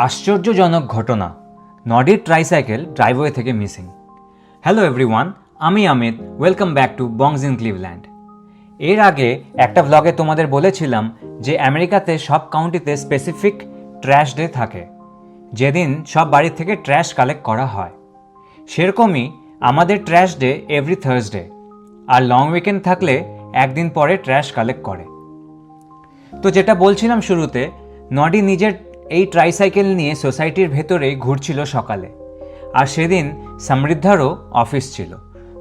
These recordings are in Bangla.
আশ্চর্যজনক ঘটনা, নডির ট্রাইসাইকেল ড্রাইভওয়ে থেকে মিসিং। হ্যালো এভরিওয়ান, আমি Amit. Welcome back to Bongs in Cleveland. এর আগে একটা ব্লগে তোমাদের বলেছিলাম যে আমেরিকাতে সব কাউন্টিতে স্পেসিফিক ট্র্যাশ ডে থাকে, যেদিন সব বাড়ি থেকে ট্র্যাশ কালেক্ট করা হয়। সেরকমই আমাদের ট্র্যাশ ডে এভরি থার্সডে, আর লং উইকেন্ড থাকলে একদিন পরে ট্র্যাশ কালেক্ট করে। তো যেটা বলছিলাম শুরুতে, নডি নিজের এই ট্রাইসাইকেল নিয়ে সোসাইটির ভেতরেই ঘুরছিল সকালে, আর সেদিন সমৃদ্ধারও অফিস ছিল।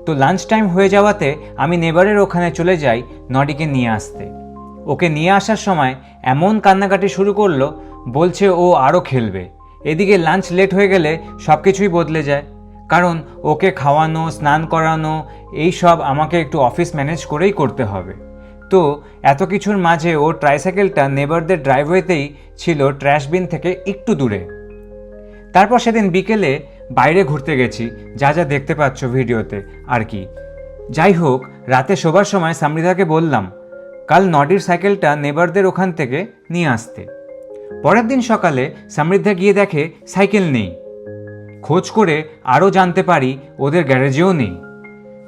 তো লাঞ্চ টাইম হয়ে যাওয়াতে আমি নেবারের ওখানে চলে যাই নডিকে নিয়ে আসতে। ওকে নিয়ে আসার সময় এমন কান্নাকাটি শুরু করলো, বলছে ও আরও খেলবে। এদিকে লাঞ্চ লেট হয়ে গেলে সব কিছুই বদলে যায়, কারণ ওকে খাওয়ানো, স্নান করানো, এই সব আমাকে একটু অফিস ম্যানেজ করেই করতে হবে। তো এত কিছুর মাঝে ও ট্রাইসাইকেলটা নেবারদের ড্রাইভওয়েতেই ছিল, ট্র্যাশ বিন থেকে একটু দূরে। তারপর সেদিন বিকেলে বাইরে ঘুরতে গেছি, যা যা দেখতে পাচ্ছ ভিডিওতে আর কি। যাই হোক, রাতে শোবার সময় সমৃদ্ধাকে বললাম কাল নডির সাইকেলটা নেবারদের ওখান থেকে নিয়ে আসতে। পরের দিন সকালে সমৃদ্ধা গিয়ে দেখে সাইকেল নেই। খোঁজ করে আরও জানতে পারি ওদের গ্যারেজেও নেই।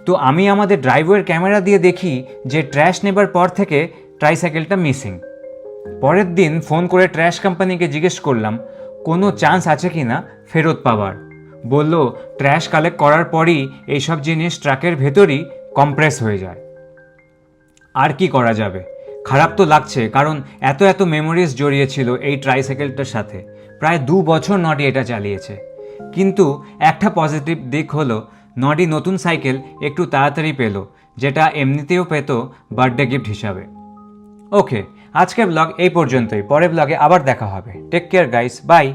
তো আমি আমাদের ড্রাইভওয়ের ক্যামেরা দিয়ে দেখি যে ট্র্যাশ নেবার পর থেকে ট্রাইসাইকেলটা মিসিং। পরের দিন ফোন করে ট্র্যাশ কোম্পানিকে জিজ্ঞেস করলাম কোনো চান্স আছে কি না ফেরত পাওয়ার। বলল ট্র্যাশ কালেক্ট করার পরই এইসব জিনিস ট্রাকের ভেতরই কম্প্রেস হয়ে যায়। আর কি করা যাবে, খারাপ তো লাগছে, কারণ এত এত মেমোরিজ জড়িয়েছিল এই ট্রাইসাইকেলটার সাথে। প্রায় 2 বছর নডি এটা চালিয়েছে। কিন্তু একটা পজিটিভ দিক হলো নডি নতুন সাইকেল একটু তাড়াতাড়ি পেল, যেটা এমনিতেও পেত বার্থডে গিফট হিসাবে। ওকে, আজকের ব্লগ এই পর্যন্তই। পরের ব্লগে আবার দেখা হবে। Take care guys, by.